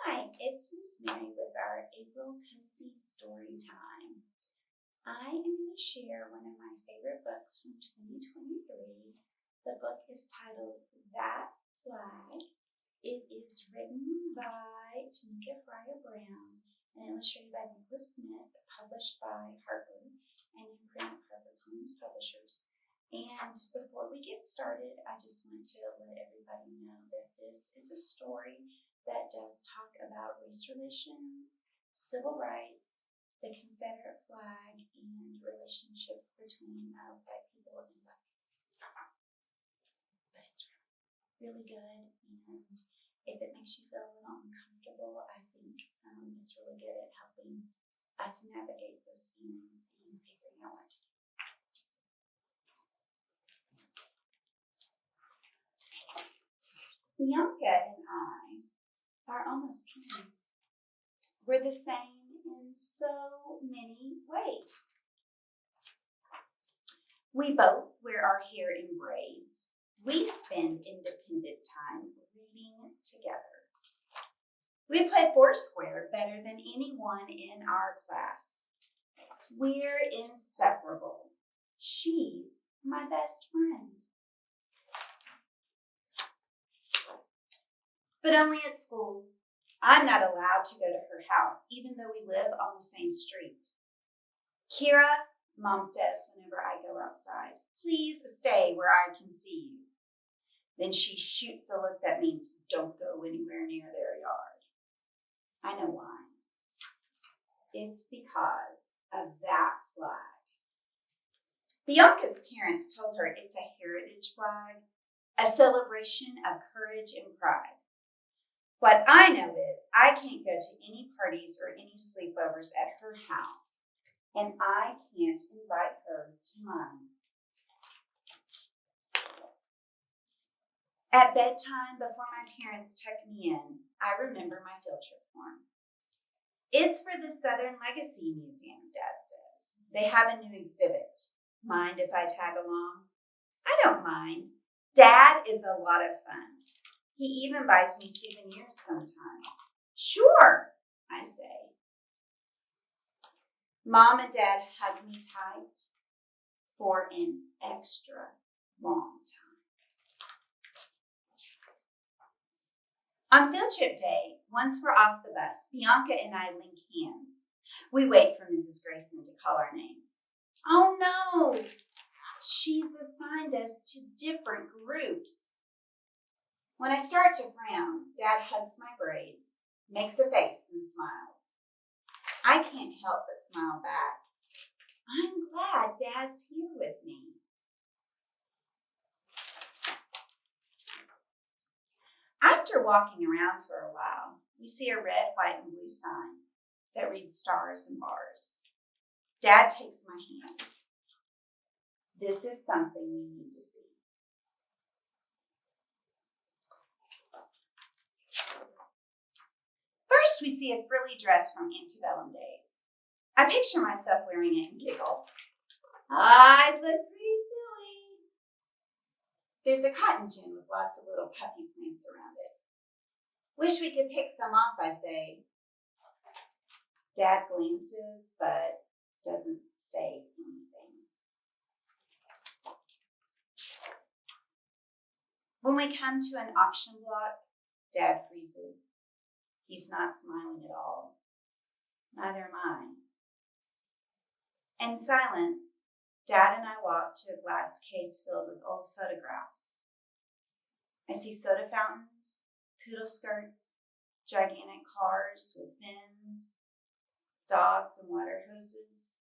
Hi, it's Miss Mary with our April Cozy Story Time. I am going to share one of my favorite books from 2023. The book is titled That Flag. It is written by Tamika Fryer Brown and illustrated by Nicholas Smith, published by Harper and in print HarperCollins Publishers. And before we get started, I just want to let everybody know that this is a story that does talk about race relations, civil rights, the Confederate flag, and relationships between white people and black people. But it's really good, and if it makes you feel a little uncomfortable, I think it's really good at helping us navigate those feelings and figuring out what to do. Bianca and I are almost twins. We're the same in so many ways. We both wear our hair in braids. We spend independent time reading together. We play Foursquare better than anyone in our class. We're inseparable. She's my best friend. But only at school. I'm not allowed to go to her house, even though we live on the same street. Keira, Mom says whenever I go outside, please stay where I can see you. Then she shoots a look that means don't go anywhere near their yard. I know why. It's because of that flag. Bianca's parents told her it's a heritage flag, a celebration of courage and pride. What I know is I can't go to any parties or any sleepovers at her house, and I can't invite her to mine. At bedtime, before my parents tuck me in, I remember my field trip form. It's for the Southern Legacy Museum, Dad says. They have a new exhibit. Mind if I tag along? I don't mind. Dad is a lot of fun. He even buys me souvenirs sometimes. Sure, I say. Mom and Dad hug me tight for an extra long time. On field trip day, once we're off the bus, Bianca and I link hands. We wait for Mrs. Grayson to call our names. Oh no, she's assigned us to different groups. When I start to frown, Dad hugs my braids, makes a face, and smiles. I can't help but smile back. I'm glad Dad's here with me. After walking around for a while, we see a red, white, and blue sign that reads stars and bars. Dad takes my hand. This is something we need to see. First, we see a frilly dress from antebellum days. I picture myself wearing it and giggle. I'd look pretty silly. There's a cotton gin with lots of little puppy plants around it. Wish we could pick some off, I say. Dad glances, but doesn't say anything. When we come to an auction block, Dad freezes. He's not smiling at all. Neither am I. In silence, Dad and I walk to a glass case filled with old photographs. I see soda fountains, poodle skirts, gigantic cars with fins, dogs and water hoses,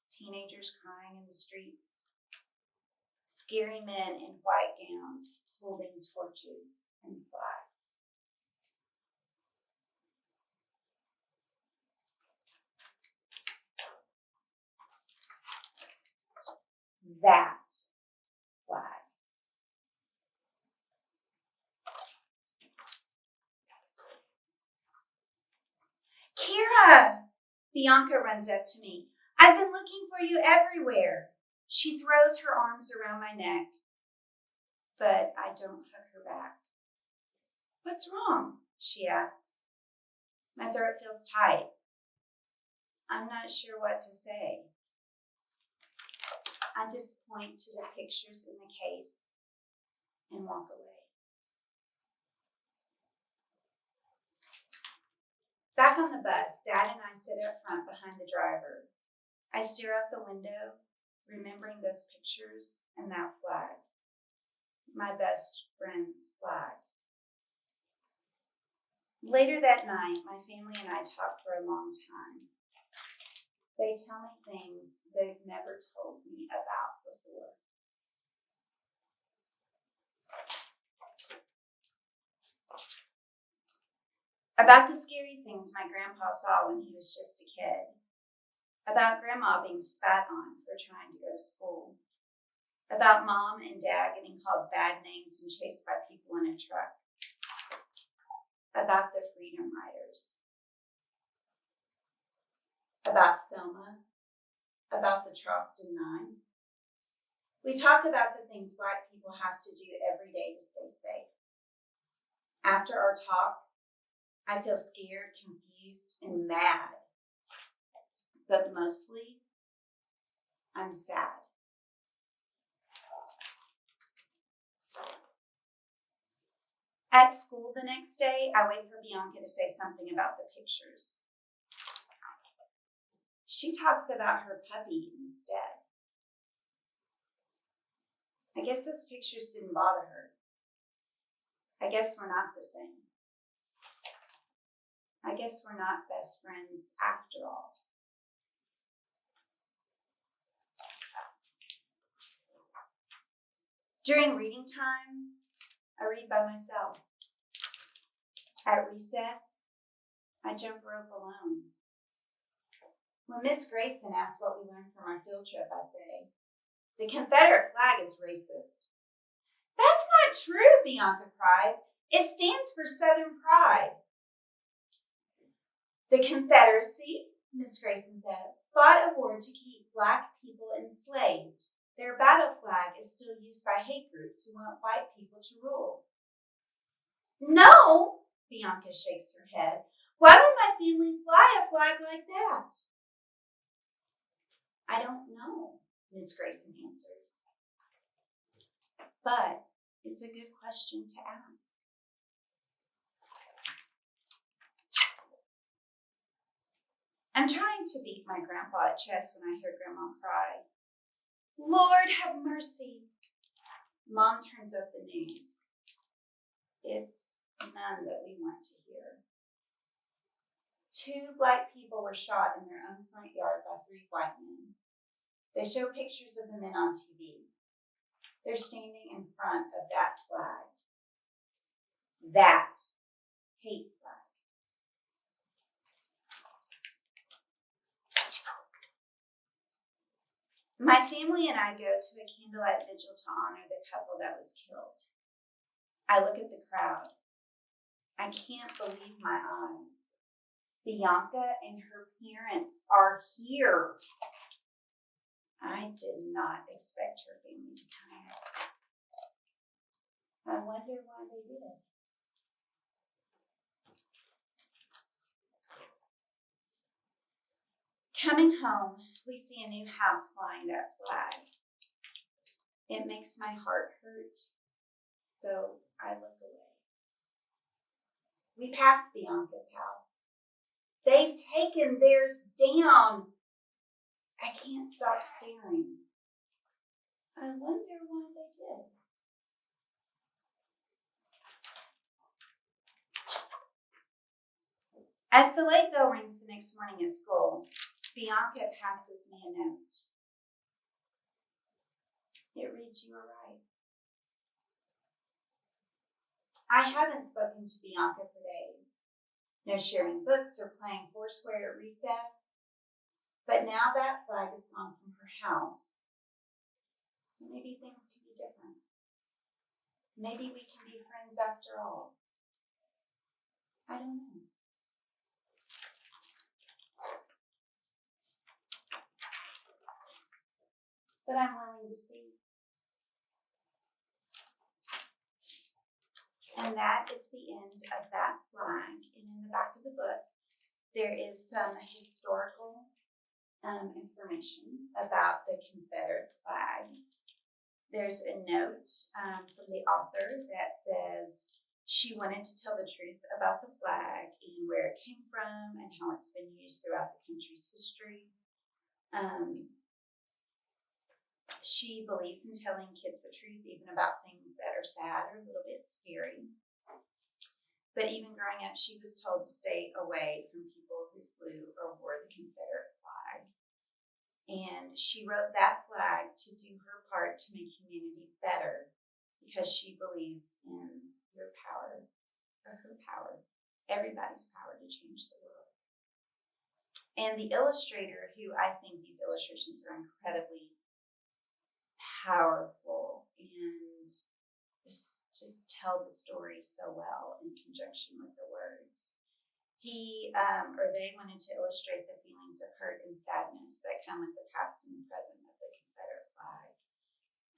teenagers crying in the streets, scary men in white gowns holding torches and flags. That flag. Keira! Bianca runs up to me. I've been looking for you everywhere. She throws her arms around my neck, but I don't hug her back. What's wrong? She asks. My throat feels tight. I'm not sure what to say. I just point to the pictures in the case and walk away. Back on the bus, Dad and I sit up front behind the driver. I stare out the window, remembering those pictures and that flag. My best friend's flag. Later that night, my family and I talk for a long time. They tell me things they've never told me about before. About the scary things my grandpa saw when he was just a kid. About Grandma being spat on for trying to go to school. About Mom and Dad getting called bad names and chased by people in a truck. About the Freedom Riders. About Selma. About the Charleston Nine. We talk about the things Black people have to do every day to stay safe. After our talk, I feel scared, confused, and mad. But mostly, I'm sad. At school the next day, I wait for Bianca to say something about the pictures. She talks about her puppy instead. I guess those pictures didn't bother her. I guess we're not the same. I guess we're not best friends after all. During reading time, I read by myself. At recess, I jump rope alone. When Miss Grayson asks what we learned from our field trip, I say, "The Confederate flag is racist." "That's not true," Bianca cries. "It stands for Southern pride." "The Confederacy," Miss Grayson says, "fought a war to keep Black people enslaved. Their battle flag is still used by hate groups who want white people to rule." "No," Bianca shakes her head. "Why would my family fly a flag like that?" "I don't know," Miss Grayson answers. But it's a good question to ask. I'm trying to beat my grandpa at chess when I hear Grandma cry. "Lord have mercy." Mom turns up the news. It's none that we want to hear. 2 Black people were shot in their own front yard by 3 white men. They show pictures of the men on TV. They're standing in front of that flag. That hate flag. My family and I go to a candlelight vigil to honor the couple that was killed. I look at the crowd. I can't believe my eyes. Bianca and her parents are here. I did not expect her family to come. I wonder why they did. Coming home, we see a new house flying that flag. It makes my heart hurt, so I look away. We pass Bianca's house. They've taken theirs down. I can't stop staring. I wonder why they did. As the late bell rings the next morning at school, Bianca passes me a note. It reads, "You are right." I haven't spoken to Bianca for days. No sharing books or playing Foursquare at recess. But now that flag is gone from her house. So maybe things can be different. Maybe we can be friends after all. I don't know. But I'm willing to see. And that is the end of that flag. And in the back of the book, there is some historical information about the Confederate flag. There's a note from the author that says she wanted to tell the truth about the flag and where it came from and how it's been used throughout the country's history. She believes in telling kids the truth, even about things that are sad or a little bit scary. But even growing up, she was told to stay away from people who flew or wore the Confederate flag. And she wrote that flag to do her part to make humanity better because she believes in your power, or her power, everybody's power to change the world. And the illustrator, who I think these illustrations are incredibly powerful and just tell the story so well in conjunction with the words. He or they wanted to illustrate the feelings of hurt and sadness that come with the past and present of the Confederate flag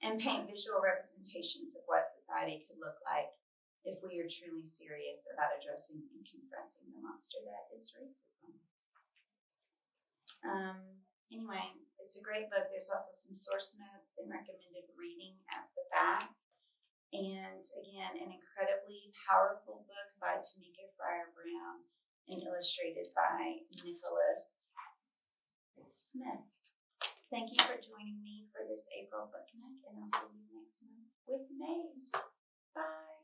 and paint visual representations of what society could look like if we are truly serious about addressing and confronting the monster that is racism. Anyway, it's a great book. There's also some source notes and recommended reading at the back. And again, an incredibly powerful book by Tamika Fryer-Brown and illustrated by Nicholas Smith. Thank you for joining me for this April book nook, and I'll see you next month with May. Bye.